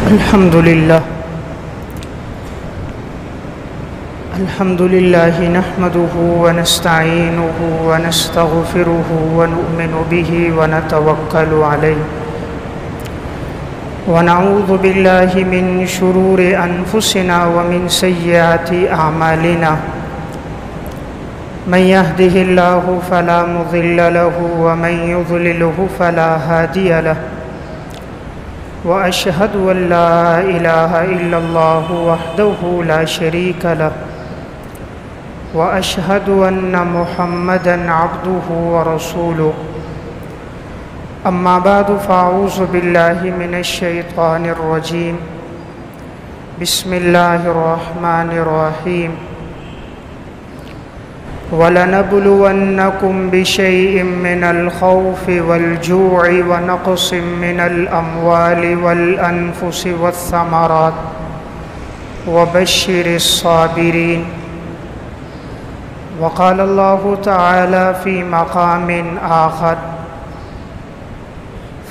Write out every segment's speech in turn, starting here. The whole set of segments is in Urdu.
الحمد لله نحمده ونستعينه ونستغفره ونؤمن به ونتوكل عليه ونعوذ بالله من شرور أنفسنا ومن سيئات أعمالنا من يهده الله فلا مضل له ومن يضلله فلا هادي له وأشهد أن لا إله إلا الله وحده لا شريك له وأشهد أن محمدًا عبده ورسوله أما بعد فأعوذ بالله من الشيطان الرجيم بسم الله الرحمن الرحيم وَلَنَبْلُوَنَّكُمْ بِشَيْءٍ مِّنَ الْخَوْفِ وَالْجُوعِ وَنَقْصٍ مِّنَ الْأَمْوَالِ وَالْأَنفُسِ وَالثَّمَرَاتِ وَبَشِّرِ الصَّابِرِينَ وقال الله تعالى في مقام آخر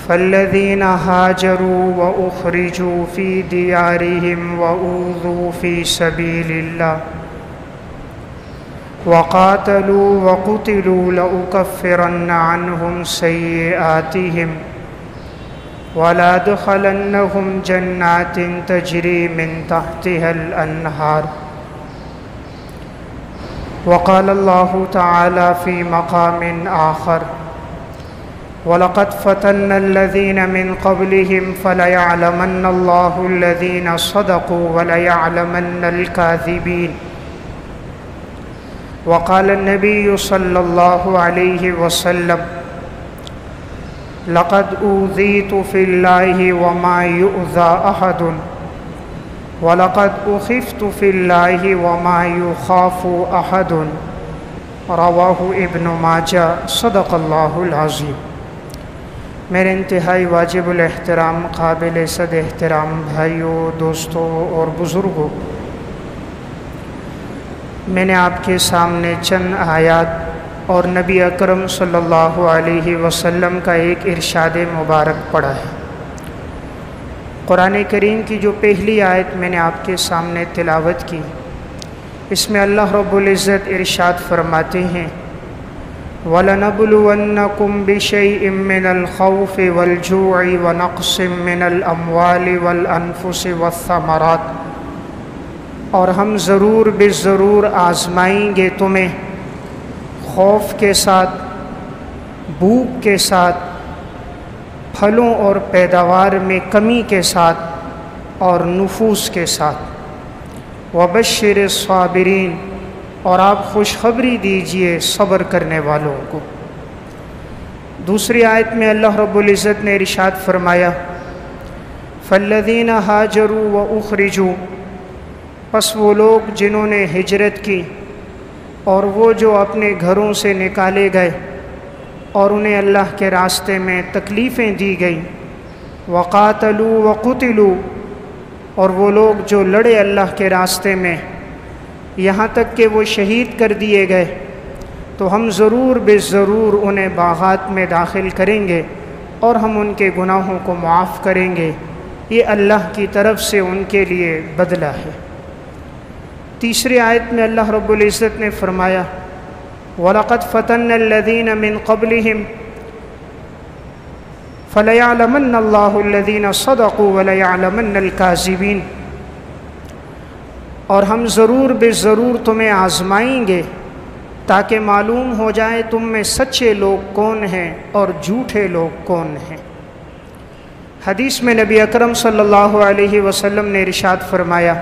فالذين هاجروا وأخرجوا في ديارهم وأوذوا في سبيل الله وقاتلوا وقتلوا لأكفرن عنهم سيئاتهم ولأدخلنهم جنات تجري من تحتها الأنهار وقال الله تعالى في مقام آخر وَلَقَدْ فَتَنَّا الَّذِينَ مِنْ قَبْلِهِمْ فَلَيَعْلَمَنَّ اللَّهُ الَّذِينَ صَدَقُوا وَلَيَعْلَمَنَّ الْكَاذِبِينَ وقال النبي صلى الله عليه وسلم لقد أوذيت في الله وما يؤذى أحد ولقد أخفت في الله وما يخاف أحد رواہ ابن ماجہ صدق اللہ العظیم۔ میرے انتہائی واجب الاحترام قابل صد احترام بھائیوں، دوستوں اور بزرگوں، میں نے آپ کے سامنے چند آیات اور نبی اکرم صلی اللہ علیہ وسلم کا ایک ارشاد مبارک پڑھا ہے۔ قرآن کریم کی جو پہلی آیت میں نے آپ کے سامنے تلاوت کی، اس میں اللہ رب العزت ارشاد فرماتے ہیں وَلَنَبْلُوَنَّكُمْ بِشَيْءٍ مِّنَ الْخَوْفِ وَالْجُوعِ وَنَقْصٍ مِّنَ الْأَمْوَالِ وَالْأَنفُسِ وَالثَّمَرَاتِ، اور ہم ضرور ضرور آزمائیں گے تمہیں خوف کے ساتھ، بھوک کے ساتھ، پھلوں اور پیداوار میں کمی کے ساتھ اور نفوس کے ساتھ۔ وَبَشِّرِ الصَّابِرِينَ، اور آپ خوشخبری دیجئے صبر کرنے والوں کو۔ دوسری آیت میں اللہ رب العزت نے ارشاد فرمایا فَالَّذِينَ هَاجَرُوا وَأُخْرِجُوا، پس وہ لوگ جنہوں نے ہجرت کی اور وہ جو اپنے گھروں سے نکالے گئے اور انہیں اللہ کے راستے میں تکلیفیں دی گئیں، وَقَاتَلُوا وَقُتِلُوا، اور وہ لوگ جو لڑے اللہ کے راستے میں یہاں تک کہ وہ شہید کر دیے گئے، تو ہم ضرور انہیں باغات میں داخل کریں گے اور ہم ان کے گناہوں کو معاف کریں گے، یہ اللہ کی طرف سے ان کے لیے بدلہ ہے۔ تیسری آیت میں اللہ رب العزت نے فرمایا وَلَقَدْ فَتَنَّا الَّذِينَ مِنْ قَبْلِهِمْ فَلَيَعْلَمَنَّ اللَّهُ الَّذِينَ صَدَقُوا وَلَيَعْلَمَنَّ الْكَاذِبِينَ، اور ہم ضرور تمہیں آزمائیں گے تاکہ معلوم ہو جائے تم میں سچے لوگ کون ہیں اور جھوٹے لوگ کون ہیں۔ حدیث میں نبی اکرم صلی اللہ علیہ وسلم نے ارشاد فرمایا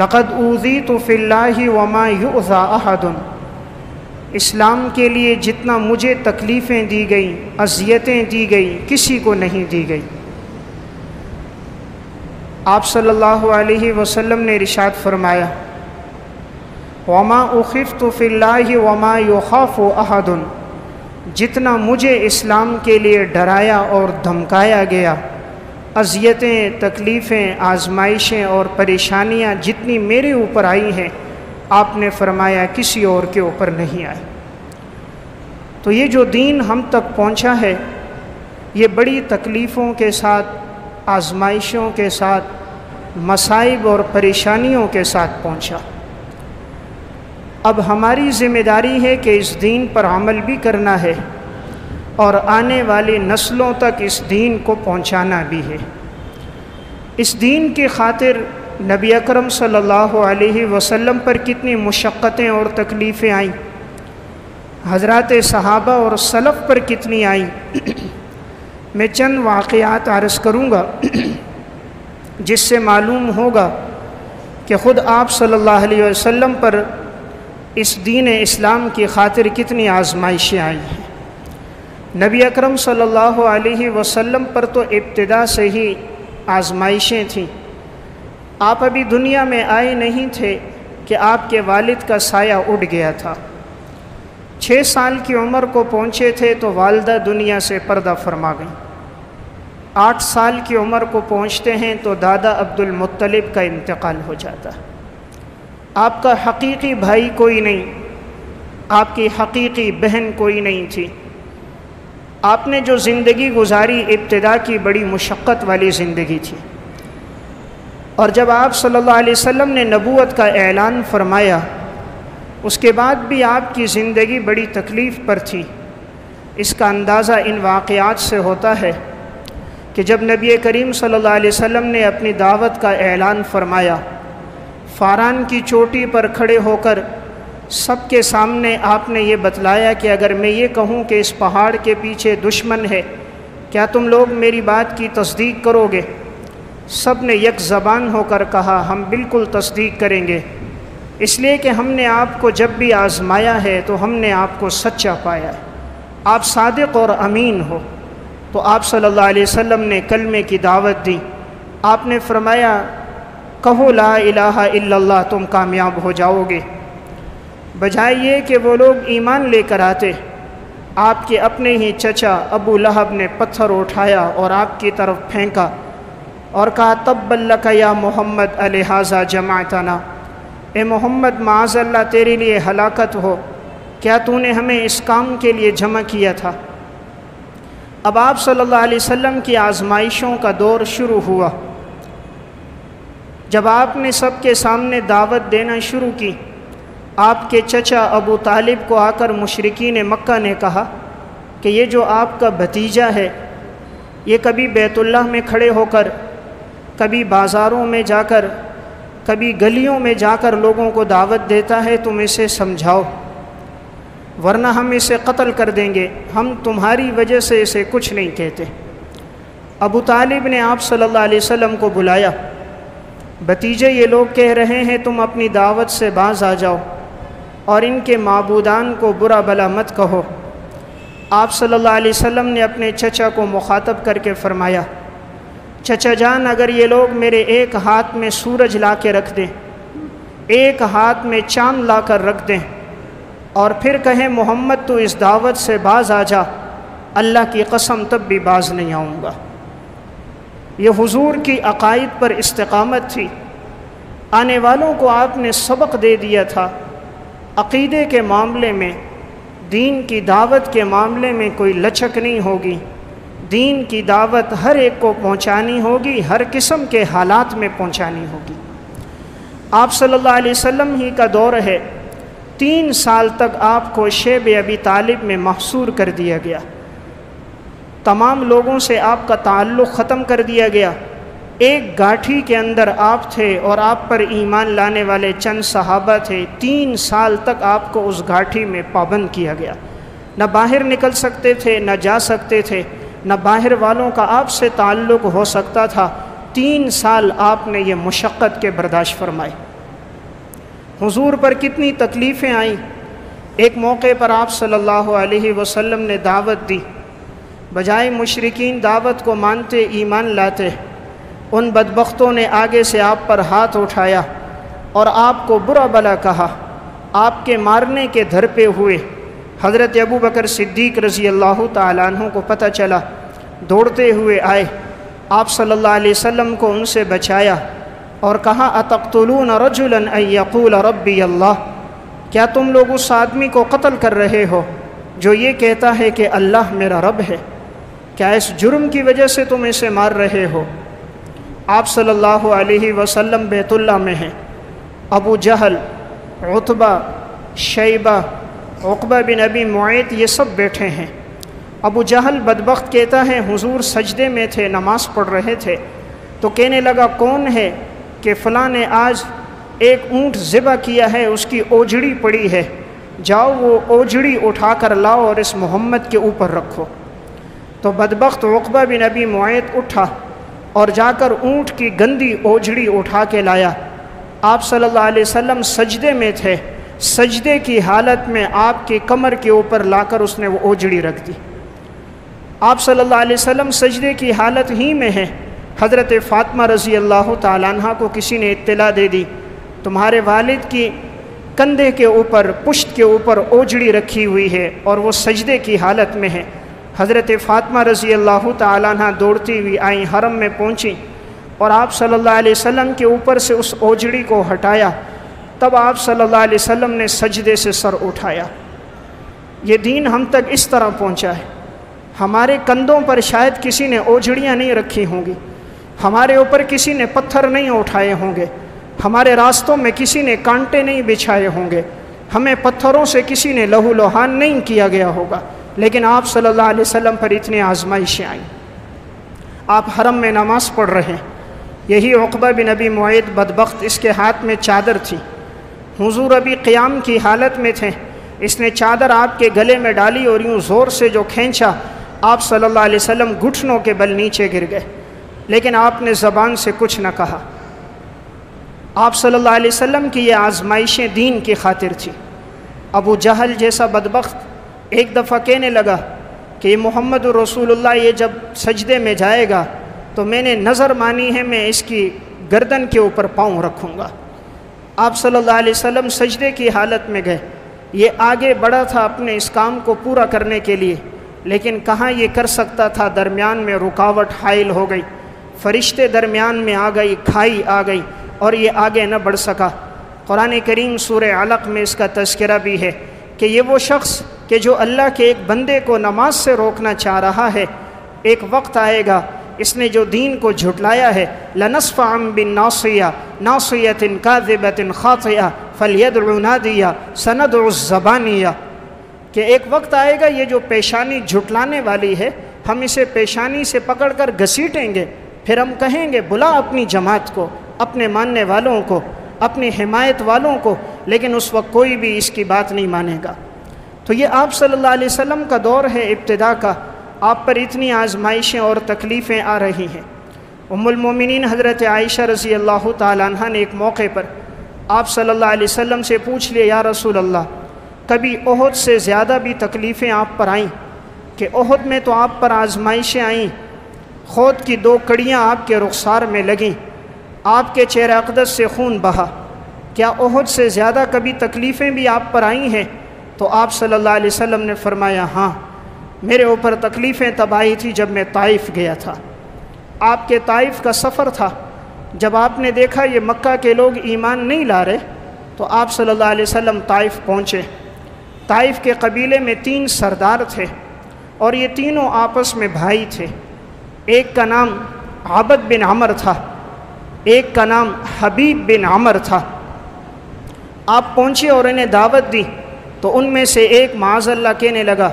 لَقَدْ أُوذِيتُ فِي اللَّهِ وَمَا يُؤْذَى أَحَدٌ، اسلام کے لیے جتنا مجھے تکلیفیں دی گئیں، اذیتیں دی گئیں، کسی کو نہیں دی گئی۔ آپ صلی اللہ علیہ وسلم نے ارشاد فرمایا وَمَا أُخِفْتُ فِي اللَّهِ وَمَا يُخَافُ أَحَدٌ، جتنا مجھے اسلام کے لیے ڈرایا اور دھمکایا گیا، اذیتیں، تکلیفیں، آزمائشیں اور پریشانیاں جتنی میرے اوپر آئی ہیں، آپ نے فرمایا کسی اور کے اوپر نہیں آئے۔ تو یہ جو دین ہم تک پہنچا ہے، یہ بڑی تکلیفوں کے ساتھ، آزمائشوں کے ساتھ، مصائب اور پریشانیوں کے ساتھ پہنچا۔ اب ہماری ذمہ داری ہے کہ اس دین پر عمل بھی کرنا ہے اور آنے والی نسلوں تک اس دین کو پہنچانا بھی ہے۔ اس دین کی خاطر نبی اکرم صلی اللہ علیہ وسلم پر کتنی مشقتیں اور تکلیفیں آئیں، حضرات صحابہ اور سلف پر کتنی آئیں۔ میں چند واقعات عرض کروں گا جس سے معلوم ہوگا کہ خود آپ صلی اللہ علیہ وسلم پر اس دین اسلام کی خاطر کتنی آزمائشیں آئی ہیں۔ نبی اکرم صلی اللہ علیہ وسلم پر تو ابتدا سے ہی آزمائشیں تھیں۔ آپ ابھی دنیا میں آئے نہیں تھے کہ آپ کے والد کا سایہ اڑ گیا تھا۔ 6 سال کی عمر کو پہنچے تھے تو والدہ دنیا سے پردہ فرما گئیں۔ 8 سال کی عمر کو پہنچتے ہیں تو دادا عبد المطلب کا انتقال ہو جاتا ہے۔ آپ کا حقیقی بھائی کوئی نہیں، آپ کی حقیقی بہن کوئی نہیں تھی۔ آپ نے جو زندگی گزاری ابتدا کی بڑی مشقت والی زندگی تھی، اور جب آپ صلی اللہ علیہ وسلم نے نبوت کا اعلان فرمایا اس کے بعد بھی آپ کی زندگی بڑی تکلیف پر تھی۔ اس کا اندازہ ان واقعات سے ہوتا ہے کہ جب نبی کریم صلی اللہ علیہ وسلم نے اپنی دعوت کا اعلان فرمایا، فاران کی چوٹی پر کھڑے ہو کر سب کے سامنے آپ نے یہ بتلایا کہ اگر میں یہ کہوں کہ اس پہاڑ کے پیچھے دشمن ہے، کیا تم لوگ میری بات کی تصدیق کرو گے؟ سب نے یک زبان ہو کر کہا ہم بالکل تصدیق کریں گے، اس لیے کہ ہم نے آپ کو جب بھی آزمایا ہے تو ہم نے آپ کو سچا پایا ہے، آپ صادق اور امین ہو۔ تو آپ صلی اللہ علیہ وسلم نے کلمے کی دعوت دی۔ آپ نے فرمایا کہو لا الہ الا اللہ، تم کامیاب ہو جاؤ گے۔ بجائے یہ کہ وہ لوگ ایمان لے کر آتے، آپ کے اپنے ہی چچا ابو لہب نے پتھر اٹھایا اور آپ کی طرف پھینکا اور کہا تبا لک یا محمد الہذا جمعتنا، اے محمد معاذ اللہ تیرے لیے ہلاکت ہو، کیا تو نے ہمیں اس کام کے لیے جمع کیا تھا؟ اب آپ صلی اللہ علیہ وسلم کی آزمائشوں کا دور شروع ہوا۔ جب آپ نے سب کے سامنے دعوت دینا شروع کی، آپ کے چچا ابو طالب کو آ کر مشرکین مکہ نے کہا کہ یہ جو آپ کا بھتیجا ہے یہ کبھی بیت اللہ میں کھڑے ہو کر، کبھی بازاروں میں جا کر، کبھی گلیوں میں جا کر لوگوں کو دعوت دیتا ہے، تم اسے سمجھاؤ ورنہ ہم اسے قتل کر دیں گے، ہم تمہاری وجہ سے اسے کچھ نہیں کہتے۔ ابو طالب نے آپ صلی اللہ علیہ وسلم کو بلایا، بھتیجے یہ لوگ کہہ رہے ہیں تم اپنی دعوت سے باز آ جاؤ اور ان کے معبودان کو برا بھلا مت کہو۔ آپ صلی اللہ علیہ وسلم نے اپنے چچا کو مخاطب کر کے فرمایا چچا جان، اگر یہ لوگ میرے ایک ہاتھ میں سورج لا کے رکھ دیں، ایک ہاتھ میں چاند لا کر رکھ دیں اور پھر کہیں محمد تو اس دعوت سے باز آ جا، اللہ کی قسم تب بھی باز نہیں آؤں گا۔ یہ حضور کی عقائد پر استقامت تھی۔ آنے والوں کو آپ نے سبق دے دیا تھا، عقیدے کے معاملے میں، دین کی دعوت کے معاملے میں کوئی لچک نہیں ہوگی، دین کی دعوت ہر ایک کو پہنچانی ہوگی، ہر قسم کے حالات میں پہنچانی ہوگی۔ آپ صلی اللہ علیہ وسلم ہی کا دور ہے، 3 سال تک آپ کو شیب ابی طالب میں محصور کر دیا گیا، تمام لوگوں سے آپ کا تعلق ختم کر دیا گیا، ایک گاٹھی کے اندر آپ تھے اور آپ پر ایمان لانے والے چند صحابہ تھے۔ 3 سال تک آپ کو اس گاٹھی میں پابند کیا گیا، نہ باہر نکل سکتے تھے، نہ جا سکتے تھے، نہ باہر والوں کا آپ سے تعلق ہو سکتا تھا۔ 3 سال آپ نے یہ مشقت کے برداشت فرمائے۔ حضور پر کتنی تکلیفیں آئیں۔ ایک موقع پر آپ صلی اللہ علیہ وسلم نے دعوت دی، بجائے مشرکین دعوت کو مانتے ایمان لاتے، ان بدبختوں نے آگے سے آپ پر ہاتھ اٹھایا اور آپ کو برا بھلا کہا، آپ کے مارنے کے دھرپے ہوئے۔ حضرت ابو بکر صدیق رضی اللہ تعالیٰ عنہ کو پتہ چلا، دوڑتے ہوئے آئے، آپ صلی اللہ علیہ وسلم کو ان سے بچایا اور کہا اتقتلون رجلا ان یقول ربی اللہ، کیا تم لوگ اس آدمی کو قتل کر رہے ہو جو یہ کہتا ہے کہ اللہ میرا رب ہے؟ کیا اس جرم کی وجہ سے تم اسے مار رہے ہو؟ آپ صلی اللہ علیہ وسلم بیت اللہ میں ہیں، ابو جہل، عتبہ، شیبہ، عقبہ بن ابی معیط یہ سب بیٹھے ہیں۔ ابو جہل بدبخت کہتا ہے حضور سجدے میں تھے، نماز پڑھ رہے تھے، تو کہنے لگا کون ہے کہ فلاں نے آج ایک اونٹ ذبح کیا ہے، اس کی اوجڑی پڑی ہے، جاؤ وہ اوجڑی اٹھا کر لاؤ اور اس محمد کے اوپر رکھو۔ تو بدبخت عقبہ بن ابی معیط اٹھا اور جا کر اونٹ کی گندی اوجڑی اٹھا کے لایا۔ آپ صلی اللہ علیہ وسلم سجدے میں تھے، سجدے کی حالت میں آپ کی کمر کے اوپر لا کر اس نے وہ اوجڑی رکھ دی۔ آپ صلی اللہ علیہ وسلم سجدے کی حالت ہی میں ہیں، حضرت فاطمہ رضی اللہ تعالیٰ عنہ کو کسی نے اطلاع دے دی تمہارے والد کی کندھے کے اوپر، پشت کے اوپر اوجڑی رکھی ہوئی ہے اور وہ سجدے کی حالت میں ہے۔ حضرت فاطمہ رضی اللہ تعالیٰ عنہ دوڑتی ہوئی آئیں، حرم میں پہنچی اور آپ صلی اللہ علیہ وسلم کے اوپر سے اس اوجڑی کو ہٹایا، تب آپ صلی اللہ علیہ وسلم نے سجدے سے سر اٹھایا۔ یہ دین ہم تک اس طرح پہنچا ہے۔ ہمارے کندھوں پر شاید کسی نے اوجڑیاں نہیں رکھی ہوں گی، ہمارے اوپر کسی نے پتھر نہیں اٹھائے ہوں گے، ہمارے راستوں میں کسی نے کانٹے نہیں بچھائے ہوں گے، ہمیں پتھروں سے کسی نے لہو لہان نہیں کیا گیا ہوگا، لیکن آپ صلی اللہ علیہ وسلم پر اتنی آزمائشیں آئیں۔ آپ حرم میں نماز پڑھ رہے ہیں، یہی عقبہ بن ابی معیط بدبخت، اس کے ہاتھ میں چادر تھی، حضور ابھی قیام کی حالت میں تھے، اس نے چادر آپ کے گلے میں ڈالی اور یوں زور سے جو کھینچا، آپ صلی اللہ علیہ وسلم گھٹنوں کے بل نیچے گر گئے، لیکن آپ نے زبان سے کچھ نہ کہا۔ آپ صلی اللہ علیہ وسلم کی یہ آزمائشیں دین کی خاطر تھی۔ ابو جہل جیسا بدبخت ایک دفعہ کہنے لگا کہ یہ محمد رسول اللہ یہ جب سجدے میں جائے گا تو میں نے نظر مانی ہے میں اس کی گردن کے اوپر پاؤں رکھوں گا۔ آپ صلی اللہ علیہ وسلم سجدے کی حالت میں گئے، یہ آگے بڑھا تھا اپنے اس کام کو پورا کرنے کے لیے، لیکن کہاں یہ کر سکتا تھا، درمیان میں رکاوٹ حائل ہو گئی، فرشتے درمیان میں آ گئی، کھائی آ گئی اور یہ آگے نہ بڑھ سکا۔ قرآن کریم سورہ علق میں اس کا تذکرہ بھی ہے کہ یہ وہ شخص کہ جو اللہ کے ایک بندے کو نماز سے روکنا چاہ رہا ہے، ایک وقت آئے گا اس نے جو دین کو جھٹلایا ہے، لَنَصْفَعًا بِالنَّاصِيَةِ نَاصِيَةٍ كَاذِبَةٍ خَاطِئَةٍ فَلْيَدْعُ نَادِيَهَا سَنَدْعُ الزَّبَانِيَّةَ، کہ ایک وقت آئے گا یہ جو پیشانی جھٹلانے والی ہے، ہم اسے پیشانی سے پکڑ کر گھسیٹیں گے، پھر ہم کہیں گے بلا اپنی جماعت کو، اپنے ماننے والوں کو، اپنی حمایت والوں کو، لیکن اس وقت کوئی بھی اس کی بات نہیں مانے گا۔ تو یہ آپ صلی اللہ علیہ وسلم کا دور ہے ابتدا کا، آپ پر اتنی آزمائشیں اور تکلیفیں آ رہی ہیں۔ ام المومنین حضرت عائشہ رضی اللہ تعالیٰ عنہ نے ایک موقع پر آپ صلی اللہ علیہ وسلم سے پوچھ لیا، یا رسول اللہ کبھی احد سے زیادہ بھی تکلیفیں آپ پر آئیں؟ کہ احد میں تو آپ پر آزمائشیں آئیں، خود کی 2 کڑیاں آپ کے رخسار میں لگیں، آپ کے چہرہ اقدس سے خون بہا، کیا احد سے زیادہ کبھی تکلیفیں بھی آپ پر آئی ہیں؟ تو آپ صلی اللہ علیہ وسلم نے فرمایا ہاں، میرے اوپر تکلیفیں تب آئی تھی جب میں طائف گیا تھا۔ آپ کے طائف کا سفر تھا، جب آپ نے دیکھا یہ مکہ کے لوگ ایمان نہیں لا رہے تو آپ صلی اللہ علیہ وسلم طائف پہنچے۔ طائف کے قبیلے میں 3 سردار تھے اور یہ تینوں آپس میں بھائی تھے، ایک کا نام عبد بن عمر تھا، ایک کا نام حبیب بن عمر تھا۔ آپ پہنچے اور انہیں دعوت دی تو ان میں سے ایک معاذ اللہ کہنے لگا،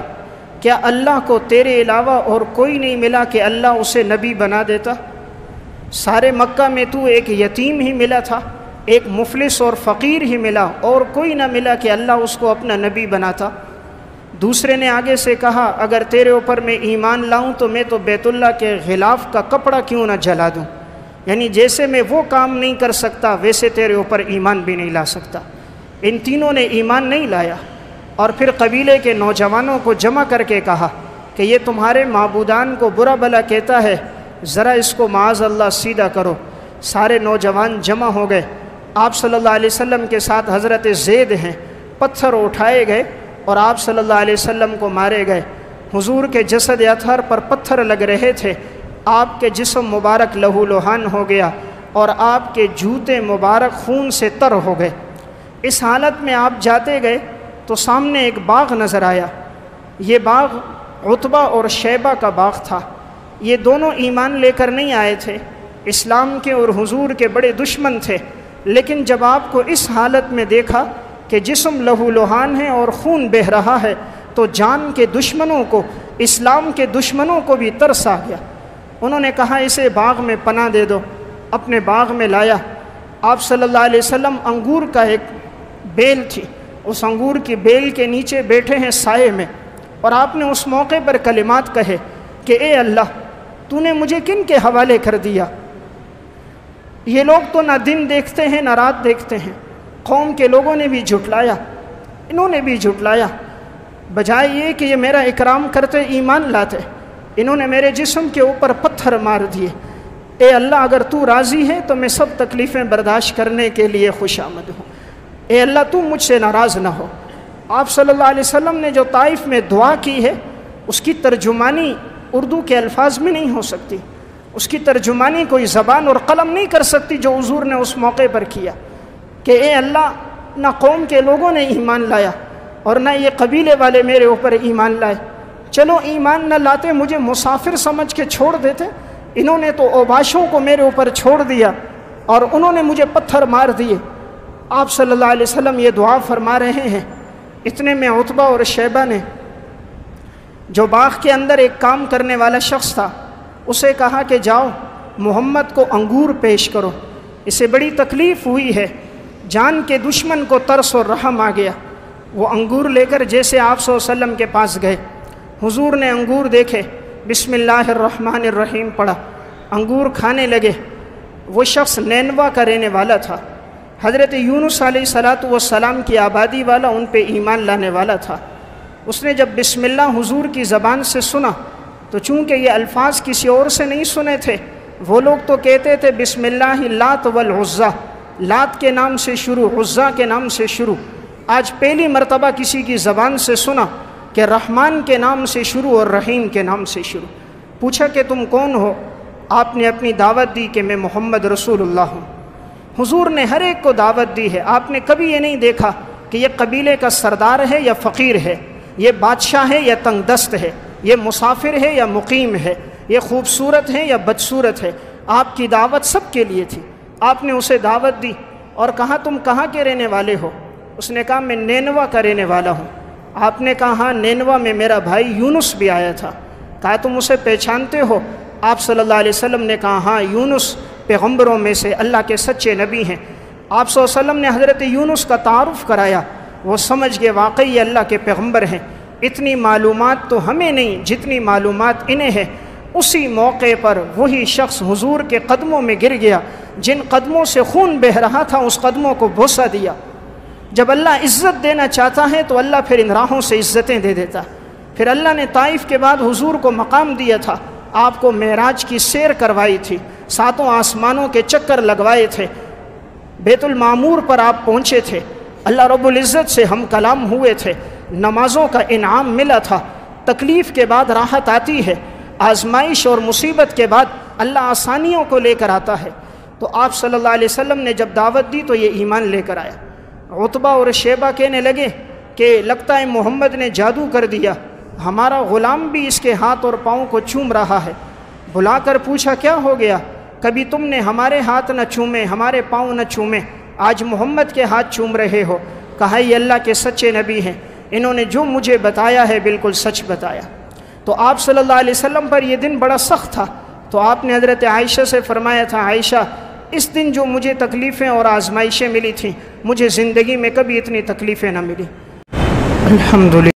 کیا اللہ کو تیرے علاوہ اور کوئی نہیں ملا کہ اللہ اسے نبی بنا دیتا؟ سارے مکہ میں تو ایک یتیم ہی ملا تھا، ایک مفلس اور فقیر ہی ملا، اور کوئی نہ ملا کہ اللہ اس کو اپنا نبی بناتا۔ دوسرے نے آگے سے کہا، اگر تیرے اوپر میں ایمان لاؤں تو میں تو بیت اللہ کے غلاف کا کپڑا کیوں نہ جلا دوں، یعنی جیسے میں وہ کام نہیں کر سکتا ویسے تیرے اوپر ایمان بھی نہیں لا سکتا۔ ان تینوں نے ایمان نہیں لایا اور پھر قبیلے کے نوجوانوں کو جمع کر کے کہا کہ یہ تمہارے معبودان کو برا بھلا کہتا ہے، ذرا اس کو معاذ اللہ سیدھا کرو۔ سارے نوجوان جمع ہو گئے، آپ صلی اللہ علیہ وسلم کے ساتھ حضرت زید ہیں، پتھر اٹھائے گئے اور آپ صلی اللہ علیہ وسلم کو مارے گئے۔ حضور کے جسد اطہر پر پتھر لگ رہے تھے، آپ کے جسم مبارک لہو لہان ہو گیا اور آپ کے جوتے مبارک خون سے تر ہو گئے۔ اس حالت میں آپ جاتے گئے تو سامنے ایک باغ نظر آیا، یہ باغ عتبہ اور شیبہ کا باغ تھا۔ یہ دونوں ایمان لے کر نہیں آئے تھے، اسلام کے اور حضور کے بڑے دشمن تھے، لیکن جب آپ کو اس حالت میں دیکھا کہ جسم لہو لہان ہے اور خون بہہ رہا ہے تو جان کے دشمنوں کو، اسلام کے دشمنوں کو بھی ترس آ گیا۔ انہوں نے کہا اسے باغ میں پناہ دے دو، اپنے باغ میں لایا۔ آپ صلی اللہ علیہ وسلم انگور کا ایک بیل تھی، اس انگور کی بیل کے نیچے بیٹھے ہیں سائے میں، اور آپ نے اس موقع پر کلمات کہے کہ اے اللہ تو نے مجھے کن کے حوالے کر دیا؟ یہ لوگ تو نہ دن دیکھتے ہیں نہ رات دیکھتے ہیں، قوم کے لوگوں نے بھی جھٹلایا، انہوں نے بھی جھٹلایا، بجائے یہ کہ یہ میرا اکرام کرتے ایمان لاتے، انہوں نے میرے جسم کے اوپر پتھر مار دیے۔ اے اللہ اگر تو راضی ہے تو میں سب تکلیفیں برداشت کرنے کے لیے خوش آمد ہوں، اے اللہ تو مجھ سے ناراض نہ ہو۔ آپ صلی اللہ علیہ وسلم نے جو طائف میں دعا کی ہے اس کی ترجمانی اردو کے الفاظ میں نہیں ہو سکتی، اس کی ترجمانی کوئی زبان اور قلم نہیں کر سکتی جو حضور نے اس موقع پر کیا کہ اے اللہ نہ قوم کے لوگوں نے ایمان لایا اور نہ یہ قبیلے والے میرے اوپر ایمان لائے، چلو ایمان نہ لاتے مجھے مسافر سمجھ کے چھوڑ دیتے، انہوں نے تو اوباشوں کو میرے اوپر چھوڑ دیا اور انہوں نے مجھے پتھر مار دیے۔ آپ صلی اللہ علیہ وسلم یہ دعا فرما رہے ہیں، اتنے میں عتبہ اور شیبہ نے، جو باغ کے اندر ایک کام کرنے والا شخص تھا، اسے کہا کہ جاؤ محمد کو انگور پیش کرو، اسے بڑی تکلیف ہوئی ہے، جان کے دشمن کو ترس اور رحم آ گیا۔ وہ انگور لے کر جیسے آپ صلی اللہ علیہ وسلم کے پاس گئے، حضور نے انگور دیکھے، بسم اللہ الرحمن الرحیم پڑھا، انگور کھانے لگے۔ وہ شخص نینوا کا رہنے والا تھا، حضرت یونس علیہ السلام کی آبادی والا، ان پہ ایمان لانے والا تھا۔ اس نے جب بسم اللہ حضور کی زبان سے سنا تو چونکہ یہ الفاظ کسی اور سے نہیں سنے تھے، وہ لوگ تو کہتے تھے بسم اللہ لات والعزیٰ، لات کے نام سے شروع، عزیٰ کے نام سے شروع۔ آج پہلی مرتبہ کسی کی زبان سے سنا کہ رحمان کے نام سے شروع اور رحیم کے نام سے شروع۔ پوچھا کہ تم کون ہو؟ آپ نے اپنی دعوت دی کہ میں محمد رسول اللہ ہوں۔ حضور نے ہر ایک کو دعوت دی ہے، آپ نے کبھی یہ نہیں دیکھا کہ یہ قبیلے کا سردار ہے یا فقیر ہے، یہ بادشاہ ہے یا تنگ دست ہے، یہ مسافر ہے یا مقیم ہے، یہ خوبصورت ہے یا بدصورت ہے۔ آپ کی دعوت سب کے لیے تھی۔ آپ نے اسے دعوت دی اور کہا تم کہاں کے رہنے والے ہو؟ اس نے کہا میں نینوا کا رہنے والا ہوں۔ آپ نے کہا ہاں نینوا میں میرا بھائی یونس بھی آیا تھا۔ کہا تم اسے پہچانتے ہو؟ آپ صلی اللہ علیہ وسلم نے کہا ہاں یونس پیغمبروں میں سے اللہ کے سچے نبی ہیں۔ آپ صلی اللہ علیہ وسلم نے حضرت یونس کا تعارف کرایا، وہ سمجھ گئے واقعی یہ اللہ کے پیغمبر ہیں۔ اتنی معلومات تو ہمیں نہیں جتنی معلومات انہیں ہے۔ اسی موقع پر وہی شخص حضور کے قدموں میں گر گیا، جن قدموں سے خون بہہ رہا تھا اس قدموں کو بوسہ دیا۔ جب اللہ عزت دینا چاہتا ہے تو اللہ پھر ان راہوں سے عزتیں دے دیتا۔ پھر اللہ نے طائف کے بعد حضور کو مقام دیا تھا، آپ کو معراج کی سیر کروائی تھی، 7 آسمانوں کے چکر لگوائے تھے، بیت المعمور پر آپ پہنچے تھے، اللہ رب العزت سے ہم کلام ہوئے تھے، نمازوں کا انعام ملا تھا۔ تکلیف کے بعد راحت آتی ہے، آزمائش اور مصیبت کے بعد اللہ آسانیوں کو لے کر آتا ہے۔ تو آپ صلی اللہ علیہ وسلم نے جب دعوت دی تو یہ ایمان لے کر آیا۔ عتبہ اور شیبہ کہنے لگے کہ لگتا ہے محمد نے جادو کر دیا، ہمارا غلام بھی اس کے ہاتھ اور پاؤں کو چوم رہا ہے۔ بلا کر پوچھا کیا ہو گیا؟ کبھی تم نے ہمارے ہاتھ نہ چومے، ہمارے پاؤں نہ چومے، آج محمد کے ہاتھ چوم رہے ہو۔ کہا یہ اللہ کے سچے نبی ہیں، انہوں نے جو مجھے بتایا ہے بالکل سچ بتایا۔ تو آپ صلی اللہ علیہ وسلم پر یہ دن بڑا سخت تھا، تو آپ نے حضرت عائشہ سے فرمایا تھا عائشہ اس دن جو مجھے تکلیفیں اور آزمائشیں ملی تھیں، مجھے زندگی میں کبھی اتنی تکلیفیں نہ ملی۔ الحمدللہ۔